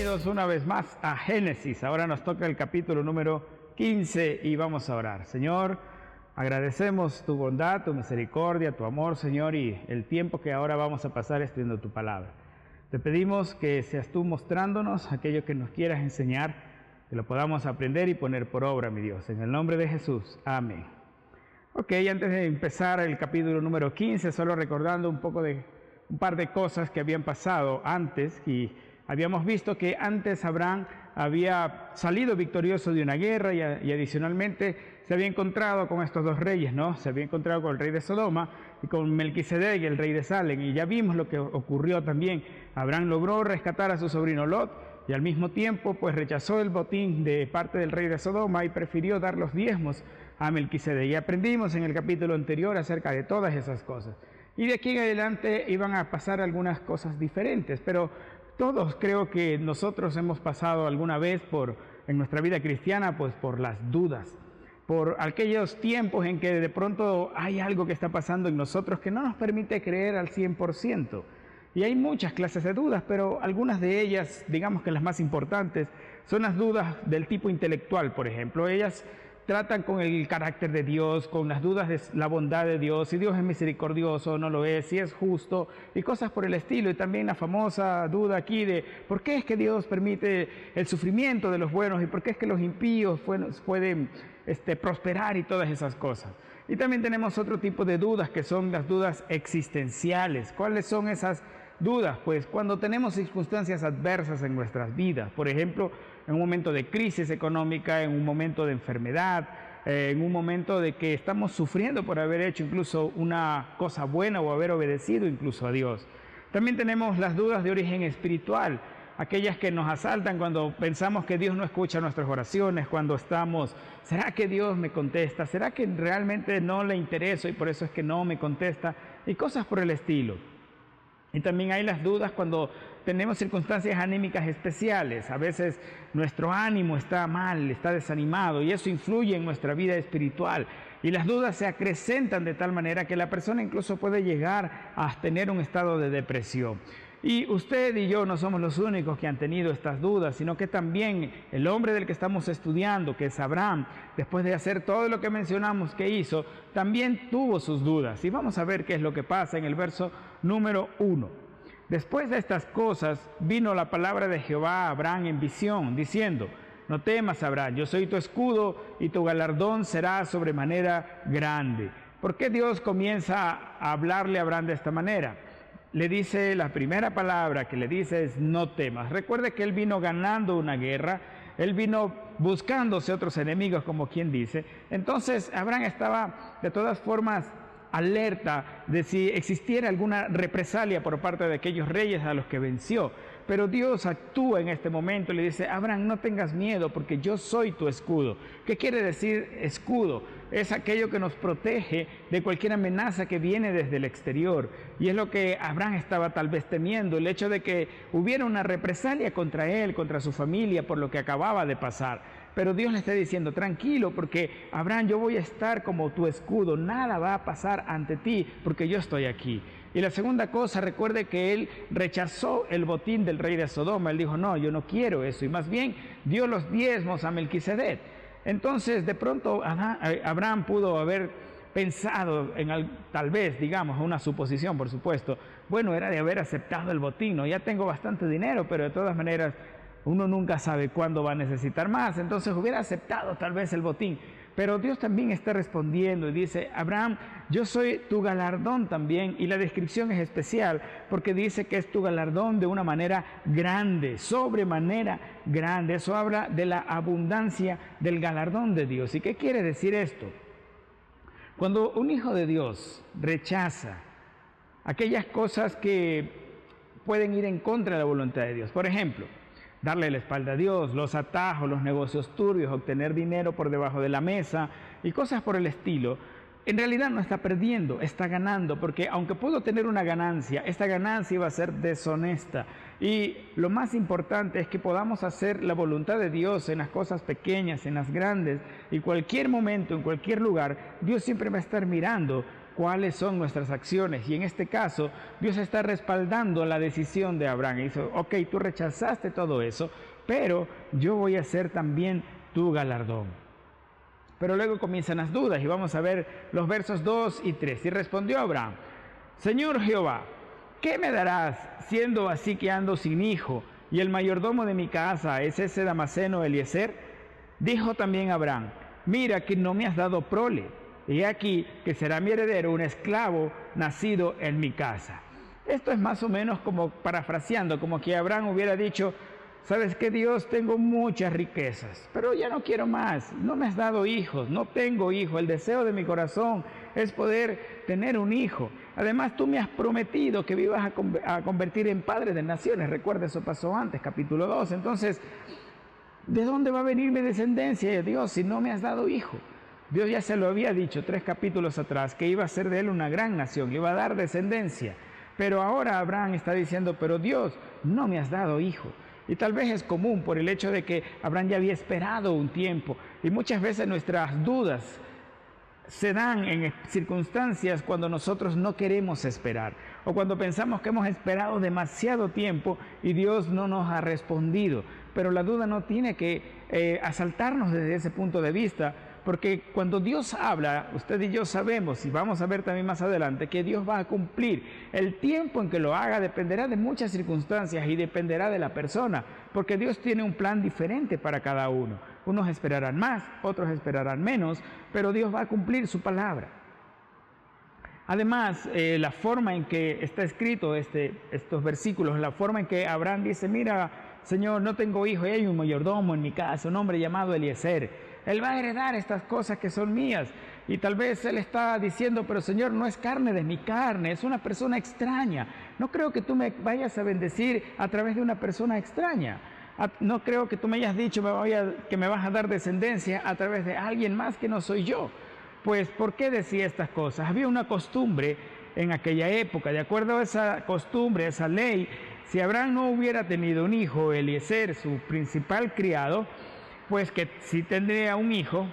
Bienvenidos una vez más a Génesis. Ahora nos toca el capítulo número 15 y vamos a orar. Señor, agradecemos tu bondad, tu misericordia, tu amor, Señor, y el tiempo que ahora vamos a pasar estudiando tu palabra. Te pedimos que seas tú mostrándonos aquello que nos quieras enseñar, que lo podamos aprender y poner por obra, mi Dios. En el nombre de Jesús. Amén. Ok, antes de empezar el capítulo número 15, solo recordando un par de cosas que habían pasado antes, y habíamos visto que antes Abraham había salido victorioso de una guerra y adicionalmente se había encontrado con estos dos reyes, ¿no? Se había encontrado con el rey de Sodoma y con Melquisedec, el rey de Salem, y ya vimos lo que ocurrió también. Abraham logró rescatar a su sobrino Lot y al mismo tiempo pues rechazó el botín de parte del rey de Sodoma y prefirió dar los diezmos a Melquisedec. Y aprendimos en el capítulo anterior acerca de todas esas cosas. Y de aquí en adelante iban a pasar algunas cosas diferentes, pero todos creo que nosotros hemos pasado alguna vez en nuestra vida cristiana, pues por las dudas, por aquellos tiempos en que de pronto hay algo que está pasando en nosotros que no nos permite creer al 100%. Y hay muchas clases de dudas, pero algunas de ellas, digamos que las más importantes, son las dudas del tipo intelectual, por ejemplo. Ellas tratan con el carácter de Dios, con las dudas de la bondad de Dios, si Dios es misericordioso o no lo es, si es justo y cosas por el estilo. Y también la famosa duda aquí de por qué es que Dios permite el sufrimiento de los buenos y por qué es que los impíos pueden prosperar y todas esas cosas. Y también tenemos otro tipo de dudas que son las dudas existenciales. ¿Cuáles son esas dudas? Pues cuando tenemos circunstancias adversas en nuestras vidas, por ejemplo, en un momento de crisis económica, en un momento de enfermedad, en un momento de que estamos sufriendo por haber hecho incluso una cosa buena o haber obedecido incluso a Dios. También tenemos las dudas de origen espiritual, aquellas que nos asaltan cuando pensamos que Dios no escucha nuestras oraciones, cuando estamos, ¿será que Dios me contesta? ¿Será que realmente no le intereso y por eso es que no me contesta? Y cosas por el estilo. Y también hay las dudas cuando tenemos circunstancias anímicas especiales. A veces nuestro ánimo está mal, está desanimado y eso influye en nuestra vida espiritual. Y las dudas se acrecentan de tal manera que la persona incluso puede llegar a tener un estado de depresión. Y usted y yo no somos los únicos que han tenido estas dudas, sino que también el hombre del que estamos estudiando, que es Abraham, después de hacer todo lo que mencionamos que hizo, también tuvo sus dudas. Y vamos a ver qué es lo que pasa en el verso número 1. Después de estas cosas vino la palabra de Jehová a Abraham en visión, diciendo: no temas, Abraham, yo soy tu escudo y tu galardón será sobremanera grande. ¿Por qué Dios comienza a hablarle a Abraham de esta manera? Le dice, la primera palabra que le dice es no temas. Recuerde que él vino ganando una guerra, él vino buscándose otros enemigos, como quien dice. Entonces Abraham estaba de todas formas alerta de si existiera alguna represalia por parte de aquellos reyes a los que venció. Pero Dios actúa en este momento y le dice: Abraham, no tengas miedo porque yo soy tu escudo. ¿Qué quiere decir escudo? Es aquello que nos protege de cualquier amenaza que viene desde el exterior. Y es lo que Abraham estaba tal vez temiendo, el hecho de que hubiera una represalia contra él, contra su familia, por lo que acababa de pasar. Pero Dios le está diciendo: tranquilo, porque Abraham, yo voy a estar como tu escudo, nada va a pasar ante ti porque yo estoy aquí. Y la segunda cosa, recuerde que él rechazó el botín del rey de Sodoma. Él dijo: no, yo no quiero eso, y más bien dio los diezmos a Melquisedec. Entonces de pronto Abraham pudo haber pensado tal vez, digamos, una suposición, por supuesto, bueno, era de haber aceptado el botín, ¿no? Ya tengo bastante dinero, pero de todas maneras uno nunca sabe cuándo va a necesitar más, entonces hubiera aceptado tal vez el botín. Pero Dios también está respondiendo y dice: Abraham, yo soy tu galardón también. Y la descripción es especial porque dice que es tu galardón de una manera grande, sobremanera grande. Eso habla de la abundancia del galardón de Dios. ¿Y qué quiere decir esto? Cuando un hijo de Dios rechaza aquellas cosas que pueden ir en contra de la voluntad de Dios, por ejemplo, darle la espalda a Dios, los atajos, los negocios turbios, obtener dinero por debajo de la mesa y cosas por el estilo, en realidad no está perdiendo, está ganando, porque aunque pudo tener una ganancia, esta ganancia va a ser deshonesta. Y lo más importante es que podamos hacer la voluntad de Dios en las cosas pequeñas, en las grandes, y cualquier momento, en cualquier lugar, Dios siempre va a estar mirando cuáles son nuestras acciones. Y en este caso, Dios está respaldando la decisión de Abraham. Y dice, ok, tú rechazaste todo eso, pero yo voy a ser también tu galardón. Pero luego comienzan las dudas y vamos a ver los versos 2 y 3. Y respondió Abraham, Señor Jehová, ¿qué me darás siendo así que ando sin hijo? Y el mayordomo de mi casa es ese Damaseno Eliezer. Dijo también Abraham, mira que no me has dado prole, y aquí que será mi heredero un esclavo nacido en mi casa. Esto es más o menos como parafraseando, como que Abraham hubiera dicho, ¿sabes qué, Dios? Tengo muchas riquezas, pero ya no quiero más, no me has dado hijos, no tengo hijo, el deseo de mi corazón es poder tener un hijo. Además, tú me has prometido que me ibas a convertir en padre de naciones. Recuerda, eso pasó antes, capítulo 2. Entonces, ¿de dónde va a venir mi descendencia, Dios, si no me has dado hijo? Dios ya se lo había dicho 3 capítulos atrás, que iba a ser de él una gran nación, iba a dar descendencia. Pero ahora Abraham está diciendo, pero Dios, no me has dado hijo. Y tal vez es común por el hecho de que Abraham ya había esperado un tiempo. Y muchas veces nuestras dudas se dan en circunstancias cuando nosotros no queremos esperar o cuando pensamos que hemos esperado demasiado tiempo y Dios no nos ha respondido. Pero la duda no tiene que asaltarnos desde ese punto de vista, porque cuando Dios habla, usted y yo sabemos, y vamos a ver también más adelante, que Dios va a cumplir. El tiempo en que lo haga dependerá de muchas circunstancias y dependerá de la persona, porque Dios tiene un plan diferente para cada uno. Unos esperarán más, otros esperarán menos, pero Dios va a cumplir su palabra. Además, la forma en que está escrito estos versículos, la forma en que Abraham dice, mira, Señor, no tengo hijo y hay un mayordomo en mi casa, un hombre llamado Eliezer. Él va a heredar estas cosas que son mías. Y tal vez él está diciendo, pero Señor, no es carne de mi carne, es una persona extraña. No creo que tú me vayas a bendecir a través de una persona extraña. No creo que tú me hayas dicho que me vas a dar descendencia a través de alguien más que no soy yo. Pues, ¿por qué decía estas cosas? Había una costumbre en aquella época, de acuerdo a esa costumbre, a esa ley, si Abraham no hubiera tenido un hijo, Eliezer, su principal criado, pues que si tendría un hijo,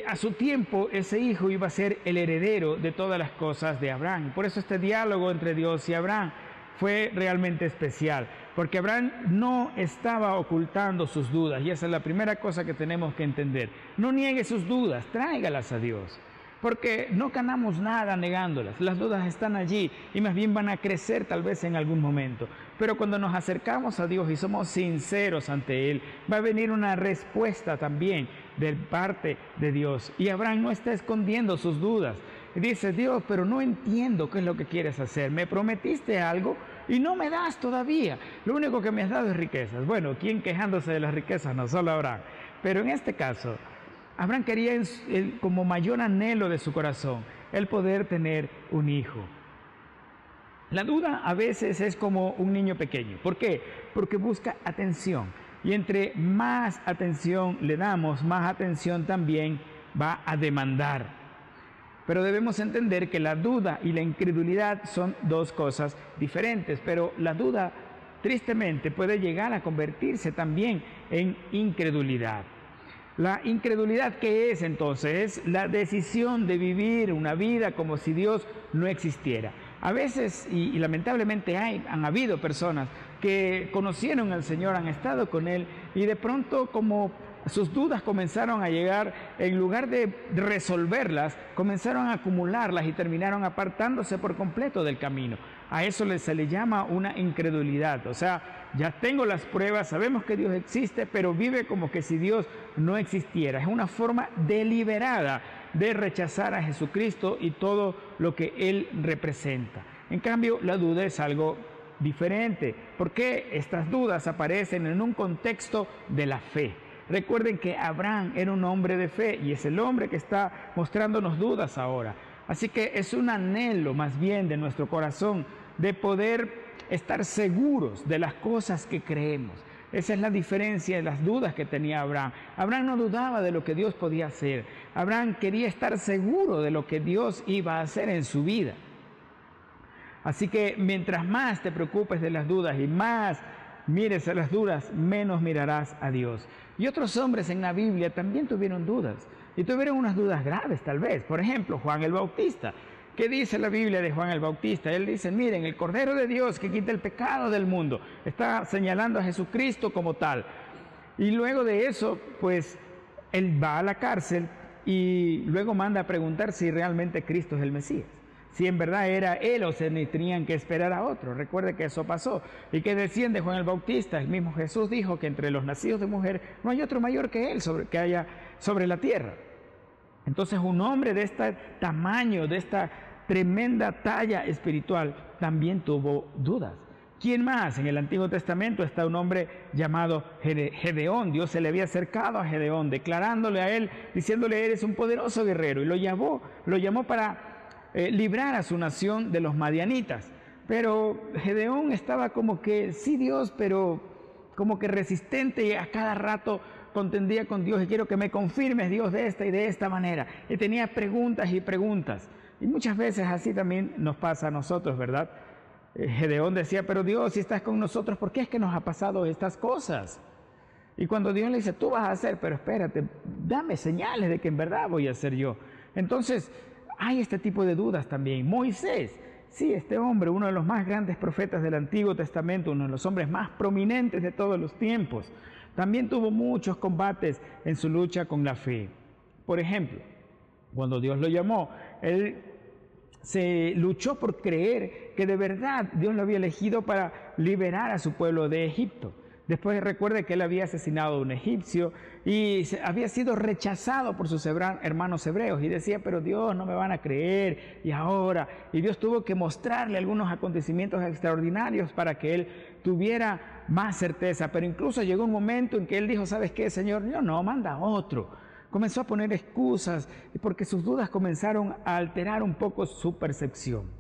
a su tiempo ese hijo iba a ser el heredero de todas las cosas de Abraham. Por eso este diálogo entre Dios y Abraham fue realmente especial, porque Abraham no estaba ocultando sus dudas, y esa es la primera cosa que tenemos que entender. No niegue sus dudas, tráigalas a Dios, porque no ganamos nada negándolas. Las dudas están allí y más bien van a crecer tal vez en algún momento. Pero cuando nos acercamos a Dios y somos sinceros ante Él, va a venir una respuesta también de parte de Dios. Y Abraham no está escondiendo sus dudas. Y dice, Dios, pero no entiendo qué es lo que quieres hacer. Me prometiste algo y no me das todavía. Lo único que me has dado es riquezas. Bueno, ¿quién quejándose de las riquezas? No solo Abraham. Pero en este caso, Abraham quería como mayor anhelo de su corazón el poder tener un hijo. La duda a veces es como un niño pequeño. ¿Por qué? Porque busca atención. Y entre más atención le damos, más atención también va a demandar. Pero debemos entender que la duda y la incredulidad son dos cosas diferentes. Pero la duda, tristemente, puede llegar a convertirse también en incredulidad. La incredulidad, ¿qué es entonces? Es la decisión de vivir una vida como si Dios no existiera. A veces, y lamentablemente han habido personas que conocieron al Señor, han estado con Él, y de pronto como sus dudas comenzaron a llegar, en lugar de resolverlas, comenzaron a acumularlas y terminaron apartándose por completo del camino. A eso se le llama una incredulidad. O sea, ya tengo las pruebas, sabemos que Dios existe, pero vive como que si Dios no existiera. Es una forma deliberada de rechazar a Jesucristo y todo lo que Él representa. En cambio, la duda es algo diferente, porque estas dudas aparecen en un contexto de la fe. Recuerden que Abraham era un hombre de fe y es el hombre que está mostrándonos dudas ahora. Así que es un anhelo más bien de nuestro corazón de poder estar seguros de las cosas que creemos. Esa es la diferencia de las dudas que tenía Abraham. Abraham no dudaba de lo que Dios podía hacer. Abraham quería estar seguro de lo que Dios iba a hacer en su vida. Así que mientras más te preocupes de las dudas y más mires a las dudas, menos mirarás a Dios. Y otros hombres en la Biblia también tuvieron dudas. y tuvieron unas dudas graves tal vez. Por ejemplo, Juan el Bautista. ¿Qué dice la Biblia de Juan el Bautista? Él dice, miren, el Cordero de Dios que quita el pecado del mundo. Está señalando a Jesucristo como tal. Y luego de eso, pues, él va a la cárcel y luego manda a preguntar si realmente Cristo es el Mesías. Si en verdad era él o se tenían que esperar a otro. Recuerde que eso pasó. ¿Y que decían de Juan el Bautista? El mismo Jesús dijo que entre los nacidos de mujer no hay otro mayor que él que haya sobre la tierra. Entonces un hombre de este tamaño, de esta tremenda talla espiritual, también tuvo dudas. ¿Quién más? En el Antiguo Testamento está un hombre llamado Gedeón. Dios se le había acercado a Gedeón, declarándole a él, diciéndole, eres un poderoso guerrero. Y lo llamó para librar a su nación de los madianitas. Pero Gedeón estaba como que, sí Dios, pero como que resistente y a cada rato contendía con Dios y quiero que me confirmes Dios de esta y de esta manera. Y tenía preguntas y preguntas. Y muchas veces así también nos pasa a nosotros, ¿verdad? Gedeón decía, pero Dios, si estás con nosotros, ¿por qué es que nos ha pasado estas cosas? Y cuando Dios le dice, tú vas a hacer, pero espérate, dame señales de que en verdad voy a hacer yo. Entonces, hay este tipo de dudas también. Moisés, sí, este hombre, uno de los más grandes profetas del Antiguo Testamento, uno de los hombres más prominentes de todos los tiempos, también tuvo muchos combates en su lucha con la fe. Por ejemplo, cuando Dios lo llamó, él se luchó por creer que de verdad Dios lo había elegido para liberar a su pueblo de Egipto. Después recuerde que él había asesinado a un egipcio y había sido rechazado por sus hermanos hebreos y decía, pero Dios, no me van a creer, y ahora, y Dios tuvo que mostrarle algunos acontecimientos extraordinarios para que él tuviera más certeza, pero incluso llegó un momento en que él dijo, ¿sabes qué, Señor? Yo no, manda otro. Comenzó a poner excusas porque sus dudas comenzaron a alterar un poco su percepción.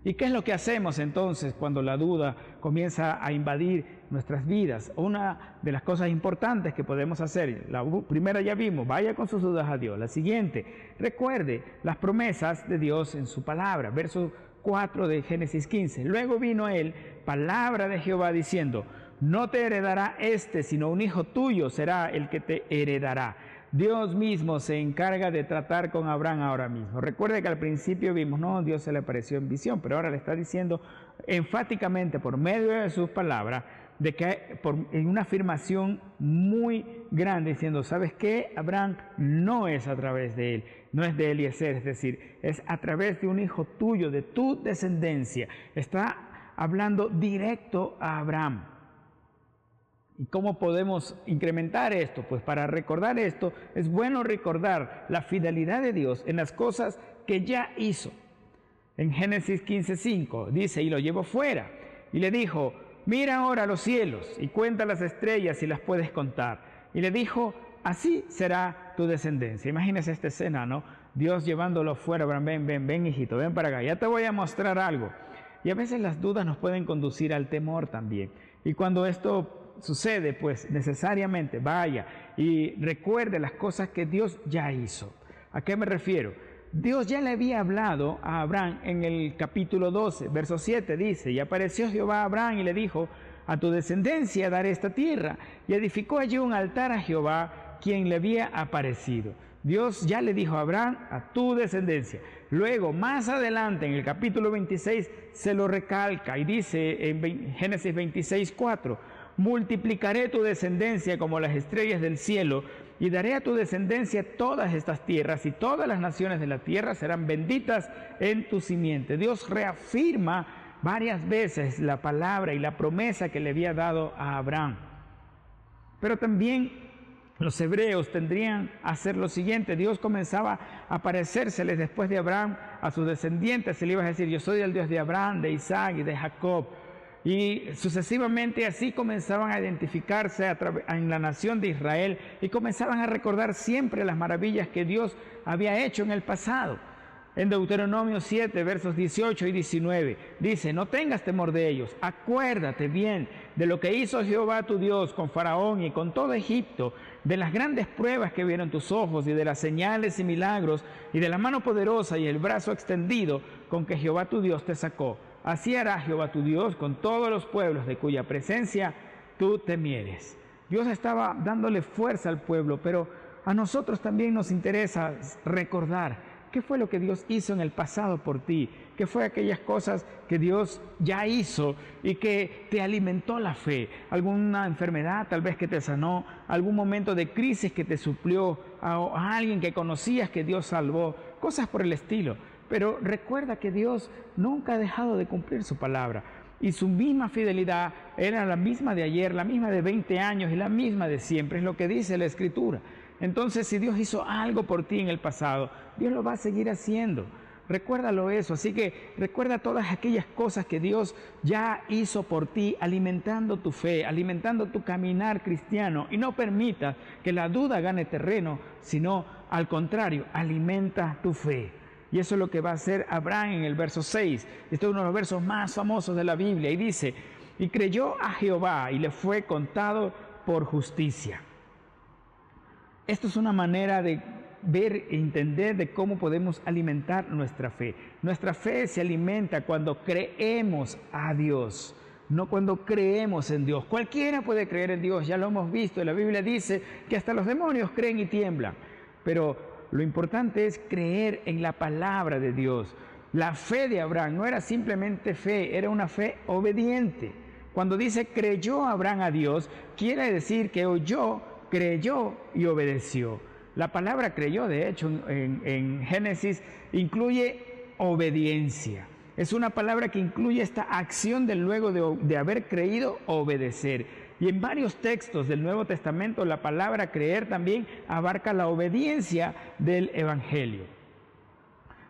¿Y qué es lo que hacemos entonces cuando la duda comienza a invadir nuestras vidas? Una de las cosas importantes que podemos hacer, la primera ya vimos, vaya con sus dudas a Dios. La siguiente, recuerde las promesas de Dios en su palabra, verso 4 de Génesis 15. Luego vino él, palabra de Jehová diciendo, no te heredará sino un hijo tuyo será el que te heredará. Dios mismo se encarga de tratar con Abraham ahora mismo. Recuerde que al principio vimos, no, Dios se le apareció en visión, pero ahora le está diciendo enfáticamente por medio de sus palabras, de que en una afirmación muy grande, diciendo, ¿sabes qué? Abraham no es a través de él, no es de Eliezer, es decir, es a través de un hijo tuyo, de tu descendencia. Está hablando directo a Abraham. ¿Y cómo podemos incrementar esto? Pues para recordar esto, es bueno recordar la fidelidad de Dios en las cosas que ya hizo. En Génesis 15:5 dice, y lo llevó fuera, y le dijo, mira ahora los cielos, y cuenta las estrellas si las puedes contar. Y le dijo, así será tu descendencia. Imagínese esta escena, ¿no? Dios llevándolo fuera, ven, hijito, ven para acá, ya te voy a mostrar algo. Y a veces las dudas nos pueden conducir al temor también. Y cuando esto sucede, pues necesariamente vaya y recuerde las cosas que Dios ya hizo. ¿A qué me refiero? Dios ya le había hablado a Abraham en el capítulo 12, verso 7, dice, y apareció Jehová a Abraham y le dijo, a tu descendencia daré esta tierra, y edificó allí un altar a Jehová, quien le había aparecido. Dios ya le dijo a Abraham, a tu descendencia. Luego, más adelante, en el capítulo 26, se lo recalca y dice en Génesis 26:4, multiplicaré tu descendencia como las estrellas del cielo y daré a tu descendencia todas estas tierras y todas las naciones de la tierra serán benditas en tu simiente. Dios reafirma varias veces la palabra y la promesa que le había dado a Abraham. Pero también los hebreos tendrían a hacer lo siguiente. Dios comenzaba a aparecérseles después de Abraham a sus descendientes. Se le iba a decir, yo soy el Dios de Abraham, de Isaac y de Jacob. Y sucesivamente así comenzaban a identificarse en la nación de Israel y comenzaban a recordar siempre las maravillas que Dios había hecho en el pasado. En Deuteronomio 7, versos 18 y 19, dice, no tengas temor de ellos, acuérdate bien de lo que hizo Jehová tu Dios con Faraón y con todo Egipto, de las grandes pruebas que vieron tus ojos y de las señales y milagros y de la mano poderosa y el brazo extendido con que Jehová tu Dios te sacó. Así hará Jehová tu Dios con todos los pueblos de cuya presencia tú temieres. Dios estaba dándole fuerza al pueblo, pero a nosotros también nos interesa recordar qué fue lo que Dios hizo en el pasado por ti, qué fue aquellas cosas que Dios ya hizo y que te alimentó la fe, alguna enfermedad tal vez que te sanó, algún momento de crisis que te suplió, a alguien que conocías que Dios salvó, cosas por el estilo. Pero recuerda que Dios nunca ha dejado de cumplir su palabra y su misma fidelidad era la misma de ayer, la misma de 20 años y la misma de siempre, es lo que dice la Escritura. Entonces, si Dios hizo algo por ti en el pasado, Dios lo va a seguir haciendo. Recuérdalo eso, así que recuerda todas aquellas cosas que Dios ya hizo por ti, alimentando tu fe, alimentando tu caminar cristiano, y no permitas que la duda gane terreno, sino al contrario, alimenta tu fe. Y eso es lo que va a hacer Abraham en el verso 6. Este es uno de los versos más famosos de la Biblia, y dice: y creyó a Jehová y le fue contado por justicia. Esto es una manera de ver e entender de cómo podemos alimentar nuestra fe. Nuestra fe se alimenta cuando creemos a Dios, no cuando creemos en Dios. Cualquiera puede creer en Dios, ya lo hemos visto. La Biblia dice que hasta los demonios creen y tiemblan. Pero lo importante es creer en la palabra de Dios. La fe de Abraham no era simplemente fe, era una fe obediente. Cuando dice creyó Abraham a Dios, quiere decir que oyó, creyó y obedeció. La palabra creyó, de hecho, en Génesis, incluye obediencia. Es una palabra que incluye esta acción del luego de haber creído, obedecer. Y en varios textos del Nuevo Testamento, la palabra creer también abarca la obediencia del Evangelio.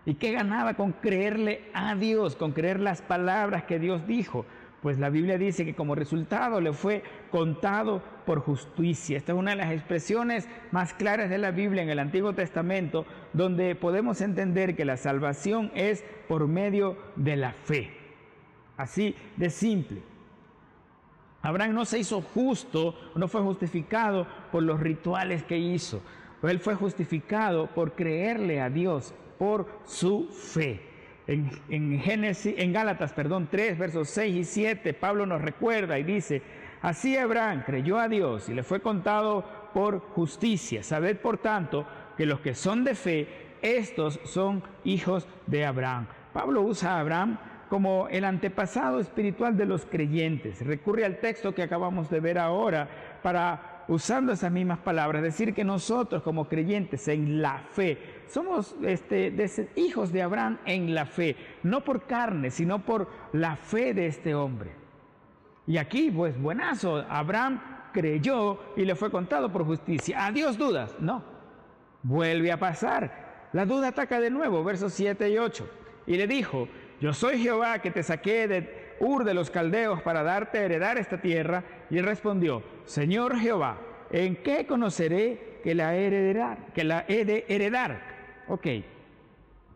¿Y qué ganaba con creerle a Dios, con creer las palabras que Dios dijo? Pues la Biblia dice que como resultado le fue contado por justicia. Esta es una de las expresiones más claras de la Biblia en el Antiguo Testamento, donde podemos entender que la salvación es por medio de la fe. Así de simple. Abraham no se hizo justo, no fue justificado por los rituales que hizo. Él fue justificado por creerle a Dios, por su fe. En Gálatas 3, versos 6 y 7, Pablo nos recuerda y dice: así Abraham creyó a Dios y le fue contado por justicia. Sabed, por tanto, que los que son de fe, estos son hijos de Abraham. Pablo usa a Abraham como el antepasado espiritual de los creyentes. Recurre al texto que acabamos de ver ahora para, usando esas mismas palabras, decir que nosotros como creyentes en la fe somos hijos de Abraham en la fe, no por carne, sino por la fe de este hombre. Y aquí, pues, buenazo, Abraham creyó y le fue contado por justicia. ¿A Dios dudas? No. Vuelve a pasar. La duda ataca de nuevo, versos 7 y 8. Y le dijo: yo soy Jehová que te saqué de Ur de los Caldeos para darte a heredar esta tierra. Y él respondió: Señor Jehová, ¿en qué conoceré que la he de heredar? Ok,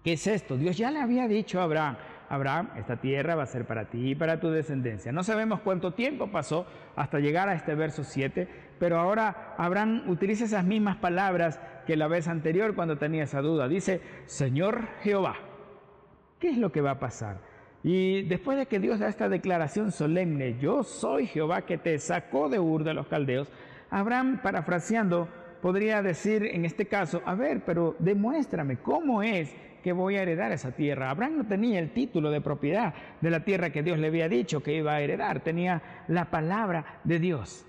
¿qué es esto? Dios ya le había dicho a Abraham: Abraham, esta tierra va a ser para ti y para tu descendencia. No sabemos cuánto tiempo pasó hasta llegar a este verso 7, pero ahora Abraham utiliza esas mismas palabras que la vez anterior cuando tenía esa duda. Dice: Señor Jehová. ¿Qué es lo que va a pasar? Y después de que Dios da esta declaración solemne: yo soy Jehová que te sacó de Ur de los Caldeos, Abraham, parafraseando, podría decir en este caso: a ver, pero demuéstrame cómo es que voy a heredar esa tierra. Abraham no tenía el título de propiedad de la tierra que Dios le había dicho que iba a heredar, tenía la palabra de Dios.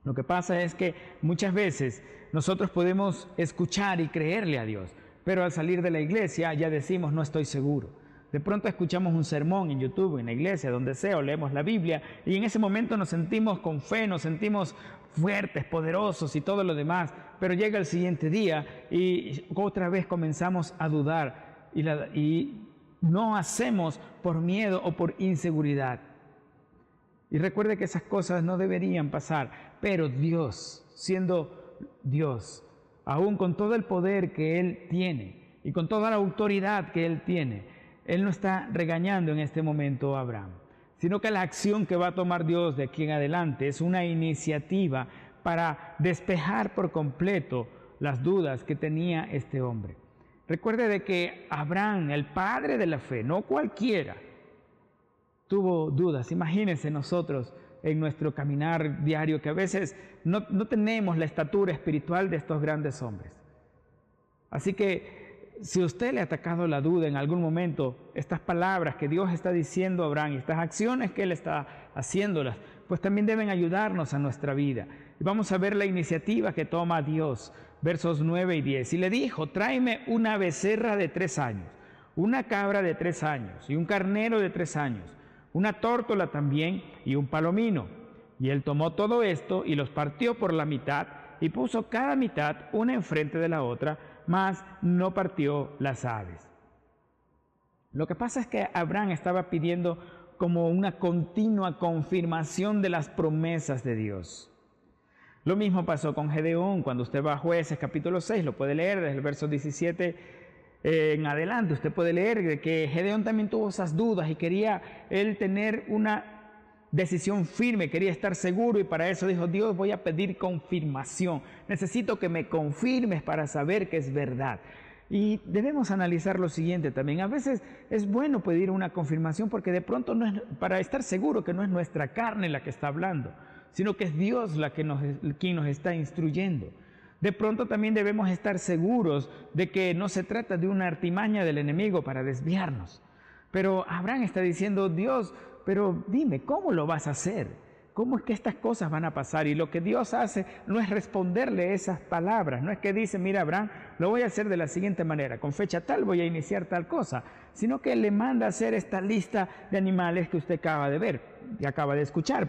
Lo que pasa es que muchas veces nosotros podemos escuchar y creerle a Dios, pero al salir de la iglesia ya decimos: no estoy seguro. De pronto escuchamos un sermón en YouTube, en la iglesia, donde sea, o leemos la Biblia, y en ese momento nos sentimos con fe, nos sentimos fuertes, poderosos y todo lo demás, pero llega el siguiente día y otra vez comenzamos a dudar y no hacemos por miedo o por inseguridad. Y recuerde que esas cosas no deberían pasar, pero Dios, siendo Dios, aún con todo el poder que Él tiene y con toda la autoridad que Él tiene, Él no está regañando en este momento a Abraham, sino que la acción que va a tomar Dios de aquí en adelante es una iniciativa para despejar por completo las dudas que tenía este hombre. Recuerde de que Abraham, el padre de la fe, no cualquiera, tuvo dudas. Imagínense nosotros en nuestro caminar diario, que a veces no tenemos la estatura espiritual de estos grandes hombres. Así que si a usted le ha atacado la duda en algún momento, estas palabras que Dios está diciendo a Abraham y estas acciones que Él está haciéndolas, pues también deben ayudarnos a nuestra vida. Y vamos a ver la iniciativa que toma Dios, versos 9 y 10. Y le dijo: tráeme una becerra de 3 años, una cabra de 3 años y un carnero de 3 años, una tórtola también y un palomino. Y él tomó todo esto y los partió por la mitad y puso cada mitad una enfrente de la otra, mas no partió las aves. Lo que pasa es que Abraham estaba pidiendo como una continua confirmación de las promesas de Dios. Lo mismo pasó con Gedeón. Cuando usted va a Jueces capítulo 6, lo puede leer desde el verso 17 en adelante. Usted puede leer que Gedeón también tuvo esas dudas y quería él tener una decisión firme, quería estar seguro, y para eso dijo: Dios, voy a pedir confirmación, necesito que me confirmes para saber que es verdad. Y debemos analizar lo siguiente también: a veces es bueno pedir una confirmación porque de pronto no es para estar seguro que no es nuestra carne la que está hablando, sino que es Dios quien nos está instruyendo. De pronto también debemos estar seguros de que no se trata de una artimaña del enemigo para desviarnos. Pero Abraham está diciendo: Dios, pero dime, ¿cómo lo vas a hacer? ¿Cómo es que estas cosas van a pasar? Y lo que Dios hace no es responderle esas palabras, no es que dice: mira, Abraham, lo voy a hacer de la siguiente manera, con fecha tal voy a iniciar tal cosa, sino que le manda a hacer esta lista de animales que usted acaba de escuchar.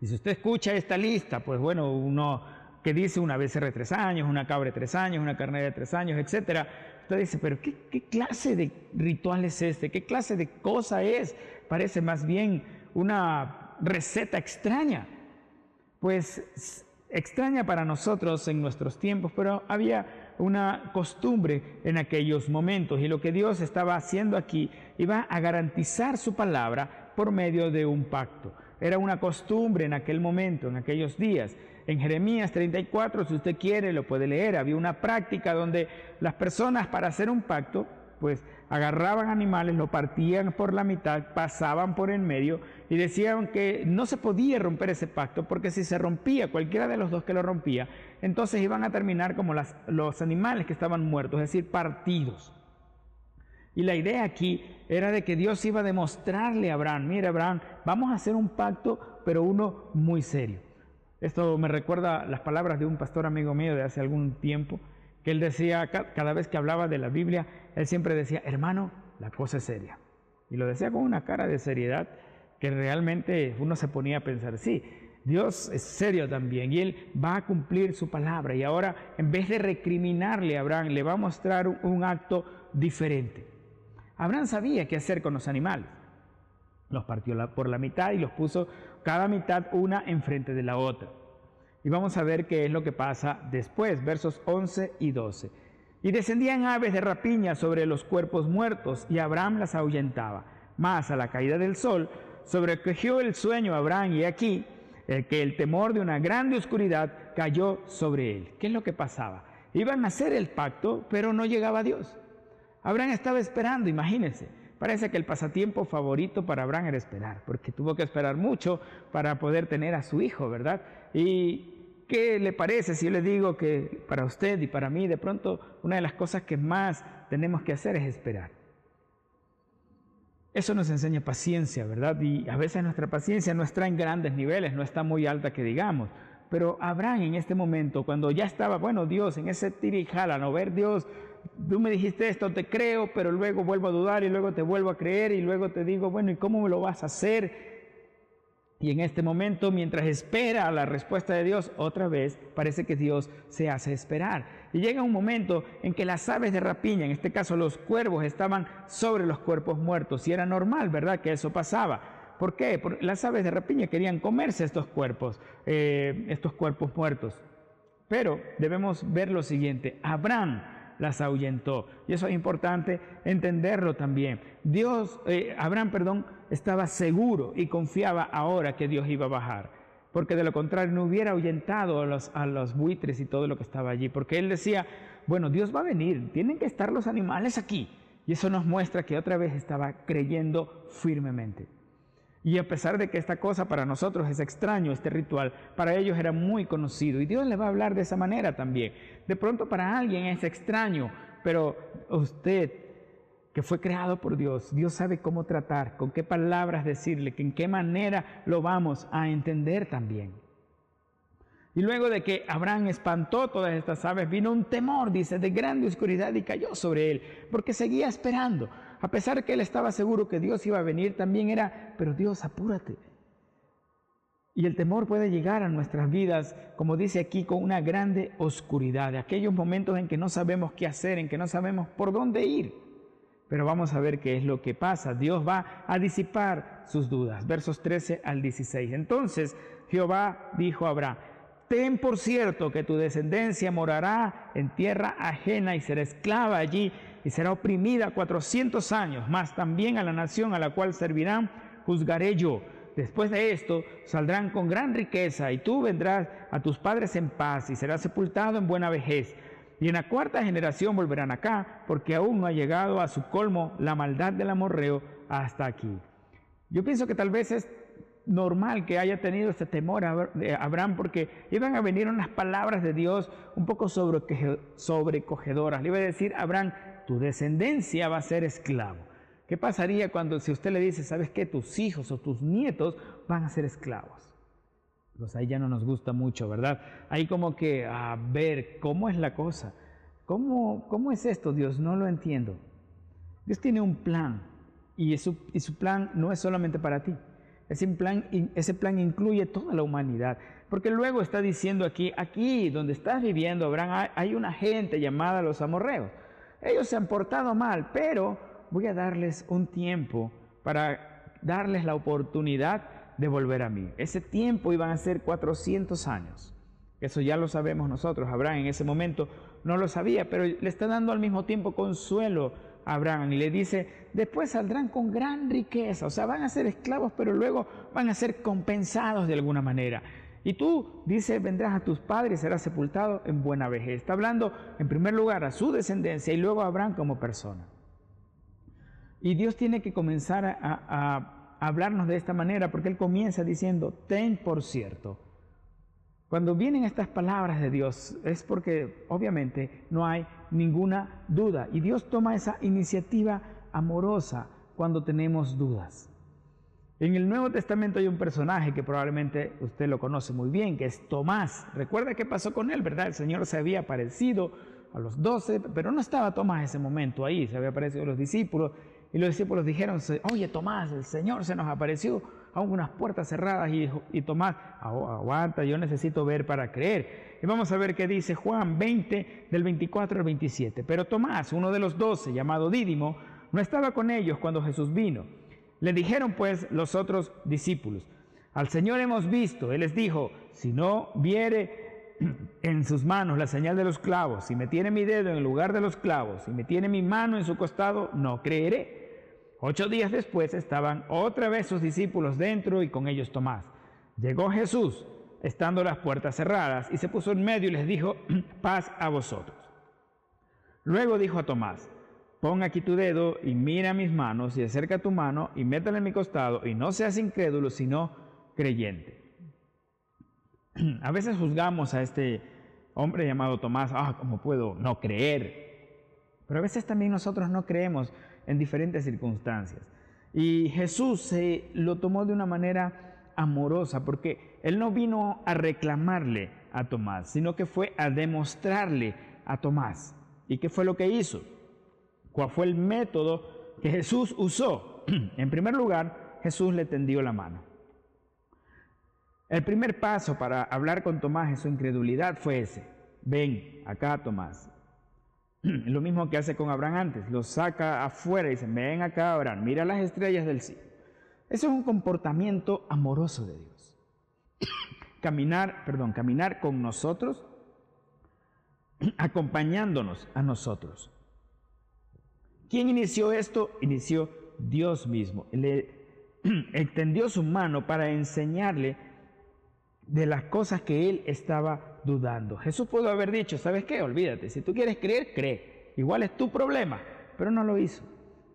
Y si usted escucha esta lista, pues bueno, uno que dice una becerra de 3 años, una cabra de 3 años, una carnera de 3 años, etcétera, usted dice: pero ¿qué clase de ritual es este? ¿Qué clase de cosa es? Parece más bien una receta extraña. Pues extraña para nosotros en nuestros tiempos, pero había una costumbre en aquellos momentos, y lo que Dios estaba haciendo aquí iba a garantizar su palabra por medio de un pacto. Era una costumbre en aquel momento, en aquellos días. En Jeremías 34, si usted quiere, lo puede leer. Había una práctica donde las personas, para hacer un pacto, pues agarraban animales, lo partían por la mitad, pasaban por en medio y decían que no se podía romper ese pacto, porque si se rompía, cualquiera de los dos que lo rompía, entonces iban a terminar como los animales que estaban muertos, es decir, partidos. Y la idea aquí era de que Dios iba a demostrarle a Abraham: mira, Abraham, vamos a hacer un pacto, pero uno muy serio. Esto me recuerda las palabras de un pastor amigo mío de hace algún tiempo, que él decía, cada vez que hablaba de la Biblia, él siempre decía: hermano, la cosa es seria. Y lo decía con una cara de seriedad que realmente uno se ponía a pensar: sí, Dios es serio también y Él va a cumplir su palabra. Y ahora, en vez de recriminarle a Abraham, le va a mostrar un acto diferente. Abraham sabía qué hacer con los animales. Los partió por la mitad y los puso cada mitad una enfrente de la otra. Y vamos a ver qué es lo que pasa después, versos 11 y 12. Y descendían aves de rapiña sobre los cuerpos muertos, y Abraham las ahuyentaba. Mas a la caída del sol sobrecogió el sueño a Abraham, y aquí que el temor de una grande oscuridad cayó sobre él. ¿Qué es lo que pasaba? Iban a hacer el pacto, pero no llegaba Dios. Abraham estaba esperando, imagínense. Parece que el pasatiempo favorito para Abraham era esperar, porque tuvo que esperar mucho para poder tener a su hijo, ¿verdad? ¿Y qué le parece si yo le digo que para usted y para mí, de pronto, una de las cosas que más tenemos que hacer es esperar? Eso nos enseña paciencia, ¿verdad? Y a veces nuestra paciencia no está en grandes niveles, no está muy alta que digamos. Pero Abraham en este momento, cuando ya estaba, bueno, Dios, en ese tira y jala, no ver, Dios, tú me dijiste esto, te creo, pero luego vuelvo a dudar y luego te vuelvo a creer y luego te digo, bueno, ¿y cómo me lo vas a hacer? Y en este momento, mientras espera la respuesta de Dios, otra vez parece que Dios se hace esperar. Y llega un momento en que las aves de rapiña, en este caso los cuervos, estaban sobre los cuerpos muertos. Y era normal, ¿verdad?, que eso pasaba. ¿Por qué? Porque las aves de rapiña querían comerse estos cuerpos muertos. Pero debemos ver lo siguiente: Abraham las ahuyentó. Y eso es importante entenderlo también. Abraham, estaba seguro y confiaba ahora que Dios iba a bajar. Porque de lo contrario no hubiera ahuyentado a los buitres y todo lo que estaba allí. Porque él decía, bueno, Dios va a venir, tienen que estar los animales aquí. Y eso nos muestra que otra vez estaba creyendo firmemente. Y a pesar de que esta cosa para nosotros es extraño, este ritual, para ellos era muy conocido. Y Dios le va a hablar de esa manera también. De pronto para alguien es extraño, pero usted, que fue creado por Dios, Dios sabe cómo tratar, con qué palabras decirle, en qué manera lo vamos a entender también. Y luego de que Abraham espantó todas estas aves, vino un temor, dice, de grande oscuridad y cayó sobre él, porque seguía esperando. A pesar de que él estaba seguro que Dios iba a venir, también era, pero Dios, apúrate. Y el temor puede llegar a nuestras vidas, como dice aquí, con una grande oscuridad, de aquellos momentos en que no sabemos qué hacer, en que no sabemos por dónde ir. Pero vamos a ver qué es lo que pasa. Dios va a disipar sus dudas. Versos 13 al 16. Entonces Jehová dijo a Abraham: ten por cierto que tu descendencia morará en tierra ajena y será esclava allí y será oprimida 400 años, mas también a la nación a la cual servirán juzgaré yo. Después de esto saldrán con gran riqueza y tú vendrás a tus padres en paz y serás sepultado en buena vejez. Y en la cuarta generación volverán acá, porque aún no ha llegado a su colmo la maldad del amorreo hasta aquí. Yo pienso que tal vez es normal que haya tenido este temor a Abraham, porque iban a venir unas palabras de Dios un poco sobrecogedoras. Le iba a decir a Abraham: tu descendencia va a ser esclavo. ¿Qué pasaría si usted le dice, sabes qué, tus hijos o tus nietos van a ser esclavos? Pues ahí ya no nos gusta mucho, ¿verdad? Ahí como que, a ver, ¿cómo es la cosa? ¿Cómo es esto, Dios? No lo entiendo. Dios tiene un plan y su plan no es solamente para ti. Ese plan incluye toda la humanidad. Porque luego está diciendo aquí donde estás viviendo, Abraham, hay una gente llamada los amorreos. Ellos se han portado mal, pero voy a darles un tiempo para darles la oportunidad de volver a mí. Ese tiempo iban a ser 400 años. Eso ya lo sabemos nosotros. Abraham en ese momento no lo sabía, pero le está dando al mismo tiempo consuelo a Abraham y le dice: después saldrán con gran riqueza. O sea, van a ser esclavos, pero luego van a ser compensados de alguna manera. Y tú, dice, vendrás a tus padres y serás sepultado en buena vejez. Está hablando en primer lugar a su descendencia y luego a Abraham como persona. Y Dios tiene que comenzar a hablarnos de esta manera, porque Él comienza diciendo: ten por cierto. Cuando vienen estas palabras de Dios es porque obviamente no hay ninguna duda, y Dios toma esa iniciativa amorosa cuando tenemos dudas. En el Nuevo Testamento hay un personaje que probablemente usted lo conoce muy bien, que es Tomás. Recuerda qué pasó con él, ¿verdad? El Señor se había aparecido a los 12, pero no estaba Tomás en ese momento ahí, se había aparecido a los discípulos. Y los discípulos dijeron: oye, Tomás, el Señor se nos apareció a unas puertas cerradas. Y Tomás: aguanta, yo necesito ver para creer. Y vamos a ver qué dice Juan 20, del 24 al 27. Pero Tomás, uno de los 12, llamado Dídimo, no estaba con ellos cuando Jesús vino. Le dijeron pues los otros discípulos: al Señor hemos visto. Él les dijo: si no viere en sus manos la señal de los clavos, si metiere mi dedo en el lugar de los clavos, si metiere mi mano en su costado, no creeré. 8 días después estaban otra vez sus discípulos dentro y con ellos Tomás. Llegó Jesús, estando las puertas cerradas, y se puso en medio y les dijo: paz a vosotros. Luego dijo a Tomás: pon aquí tu dedo y mira mis manos, y acerca tu mano y métela en mi costado, y no seas incrédulo, sino creyente. A veces juzgamos a este hombre llamado Tomás: ¿cómo puedo no creer? Pero a veces también nosotros no creemos en diferentes circunstancias. Y Jesús lo tomó de una manera amorosa, porque Él no vino a reclamarle a Tomás, sino que fue a demostrarle a Tomás. ¿Y qué fue lo que hizo? ¿Cuál fue el método que Jesús usó? En primer lugar, Jesús le tendió la mano. El primer paso para hablar con Tomás en su incredulidad fue ese: ven acá, Tomás. Lo mismo que hace con Abraham antes, lo saca afuera y dice: ven acá, Abraham, mira las estrellas del cielo. Eso es un comportamiento amoroso de Dios. Caminar con nosotros, acompañándonos a nosotros. ¿Quién inició esto? Inició Dios mismo. Le extendió su mano para enseñarle de las cosas que él estaba dudando. Jesús pudo haber dicho: ¿sabes qué? Olvídate, si tú quieres creer, cree. Igual es tu problema, pero no lo hizo.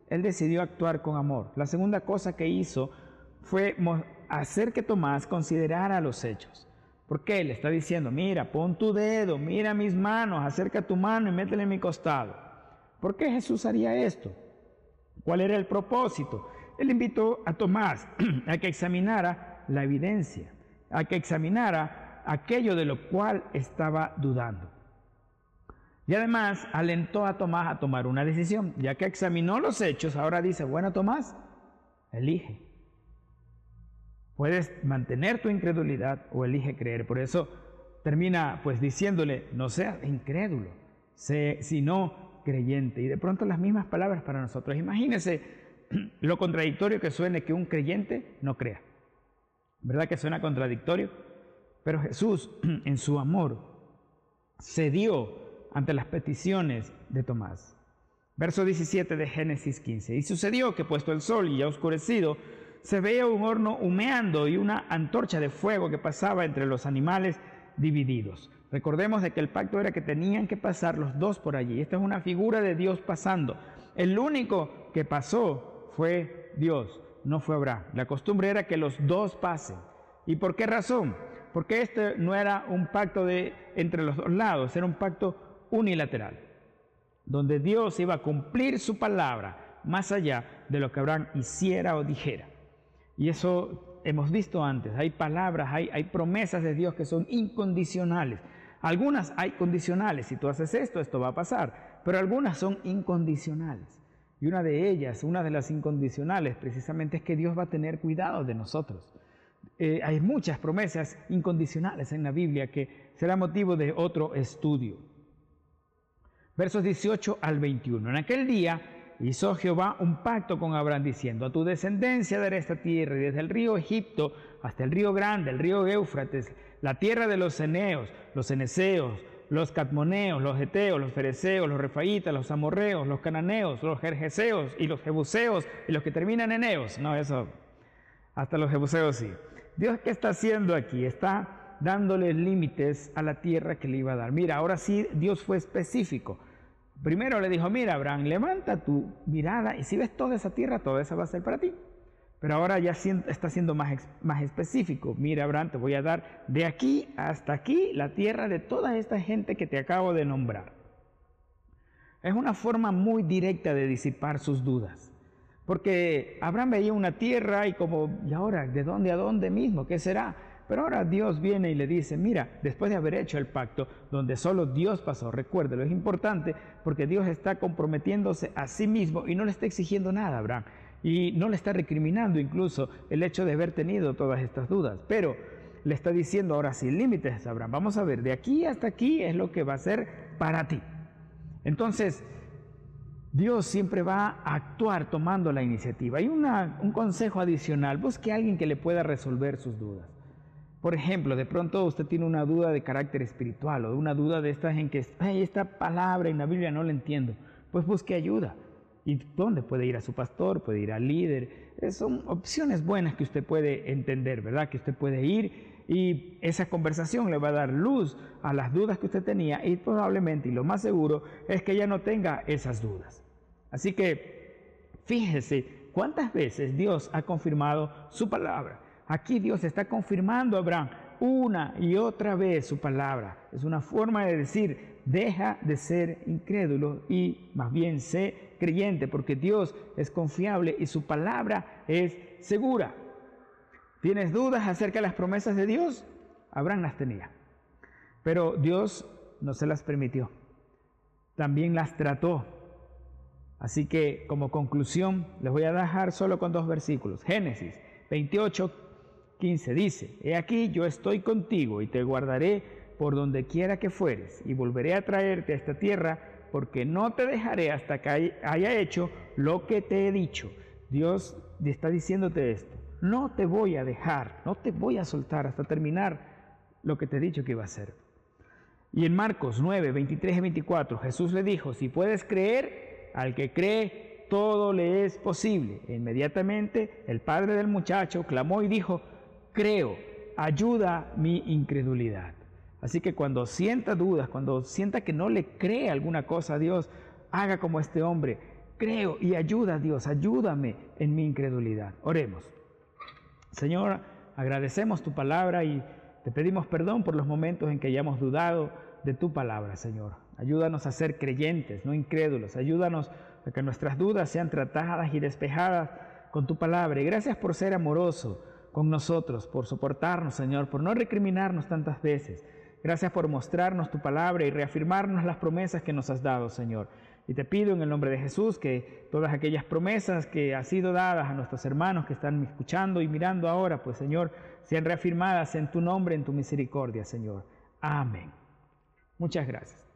Él decidió actuar con amor. La segunda cosa que hizo fue hacer que Tomás considerara los hechos. Porque él está diciendo, mira, pon tu dedo, mira mis manos, acerca tu mano y métele en mi costado. ¿Por qué Jesús haría esto? ¿Cuál era el propósito? Él invitó a Tomás a que examinara la evidencia, a que examinara aquello de lo cual estaba dudando. Y además alentó a Tomás a tomar una decisión. Ya que examinó los hechos, ahora dice, bueno, Tomás, elige. Puedes mantener tu incredulidad o elige creer. Por eso termina pues diciéndole, no seas incrédulo, sé sino creyente. Y de pronto las mismas palabras para nosotros. Imagínese lo contradictorio que suene que un creyente no crea. ¿Verdad que suena contradictorio? Pero Jesús, en su amor, cedió ante las peticiones de Tomás. Verso 17 de Génesis 15. Y sucedió que puesto el sol y ya oscurecido, se veía un horno humeando y una antorcha de fuego que pasaba entre los animales divididos. Recordemos de que el pacto era que tenían que pasar los dos por allí. Esta es una figura de Dios pasando. El único que pasó fue Dios, no fue Abraham. La costumbre era que los dos pasen. ¿Y por qué razón? Porque este no era un pacto entre los dos lados, era un pacto unilateral, donde Dios iba a cumplir su palabra más allá de lo que Abraham hiciera o dijera. Y eso hemos visto antes, hay palabras, hay promesas de Dios que son incondicionales. Algunas hay condicionales, si tú haces esto, esto va a pasar, pero algunas son incondicionales. Y una de ellas, una de las incondicionales, precisamente es que Dios va a tener cuidado de nosotros. Hay muchas promesas incondicionales en la Biblia que será motivo de otro estudio. Versos 18 al 21. En aquel día hizo Jehová un pacto con Abraham diciendo, a tu descendencia daré esta tierra, y desde el río Egipto hasta el río grande, el río Éufrates, la tierra de los ceneos, los ceneseos, los cadmoneos, los heteos, los fereceos, los refaitas, los amorreos, los cananeos, los gergeseos y los jebuseos y los que terminan en eos. No, eso, hasta los jebuseos sí. Dios, ¿qué está haciendo aquí? Está dándole límites a la tierra que le iba a dar. Mira, ahora sí Dios fue específico. Primero le dijo, mira Abraham, levanta tu mirada y si ves toda esa tierra, toda esa va a ser para ti. Pero ahora ya está siendo más específico. Mira Abraham, te voy a dar de aquí hasta aquí la tierra de toda esta gente que te acabo de nombrar. Es una forma muy directa de disipar sus dudas. Porque Abraham veía una tierra y ¿y ahora de dónde a dónde mismo? ¿Qué será? Pero ahora Dios viene y le dice, mira, después de haber hecho el pacto donde solo Dios pasó, recuérdelo, es importante porque Dios está comprometiéndose a sí mismo y no le está exigiendo nada a Abraham. Y no le está recriminando incluso el hecho de haber tenido todas estas dudas. Pero le está diciendo ahora sin límites a Abraham, vamos a ver, de aquí hasta aquí es lo que va a ser para ti. Entonces, Dios siempre va a actuar tomando la iniciativa. Hay un consejo adicional, busque a alguien que le pueda resolver sus dudas. Por ejemplo, de pronto usted tiene una duda de carácter espiritual o una duda de estas en que esta palabra en la Biblia no la entiendo. Pues busque ayuda. ¿Y dónde? Puede ir a su pastor, puede ir al líder. Son opciones buenas que usted puede entender, ¿verdad? Que usted puede ir y esa conversación le va a dar luz a las dudas que usted tenía y probablemente, y lo más seguro, es que ya no tenga esas dudas. Así que fíjese cuántas veces Dios ha confirmado su palabra. Aquí Dios está confirmando a Abraham una y otra vez su palabra. Es una forma de decir, deja de ser incrédulo y más bien sé creyente, porque Dios es confiable y su palabra es segura. ¿Tienes dudas acerca de las promesas de Dios? Abraham las tenía, pero Dios no se las permitió. También las trató. Así que como conclusión les voy a dejar solo con 2 versículos. Génesis 28:15 dice, he aquí yo estoy contigo y te guardaré por donde quiera que fueres y volveré a traerte a esta tierra porque no te dejaré hasta que haya hecho lo que te he dicho. Dios está diciéndote esto, no te voy a dejar, no te voy a soltar hasta terminar lo que te he dicho que iba a hacer. Y en Marcos 9:23 y 24 Jesús le dijo, si puedes creer, al que cree, todo le es posible. E inmediatamente el padre del muchacho clamó y dijo, creo, ayuda mi incredulidad. Así que cuando sienta dudas, cuando sienta que no le cree alguna cosa a Dios, haga como este hombre, creo y ayuda a Dios, ayúdame en mi incredulidad. Oremos. Señor, agradecemos tu palabra y te pedimos perdón por los momentos en que hayamos dudado de tu palabra, Señor. Ayúdanos a ser creyentes, no incrédulos. Ayúdanos a que nuestras dudas sean tratadas y despejadas con tu palabra. Y gracias por ser amoroso con nosotros, por soportarnos, Señor, por no recriminarnos tantas veces. Gracias por mostrarnos tu palabra y reafirmarnos las promesas que nos has dado, Señor. Y te pido en el nombre de Jesús que todas aquellas promesas que han sido dadas a nuestros hermanos que están escuchando y mirando ahora, pues, Señor, sean reafirmadas en tu nombre, en tu misericordia, Señor. Amén. Muchas gracias.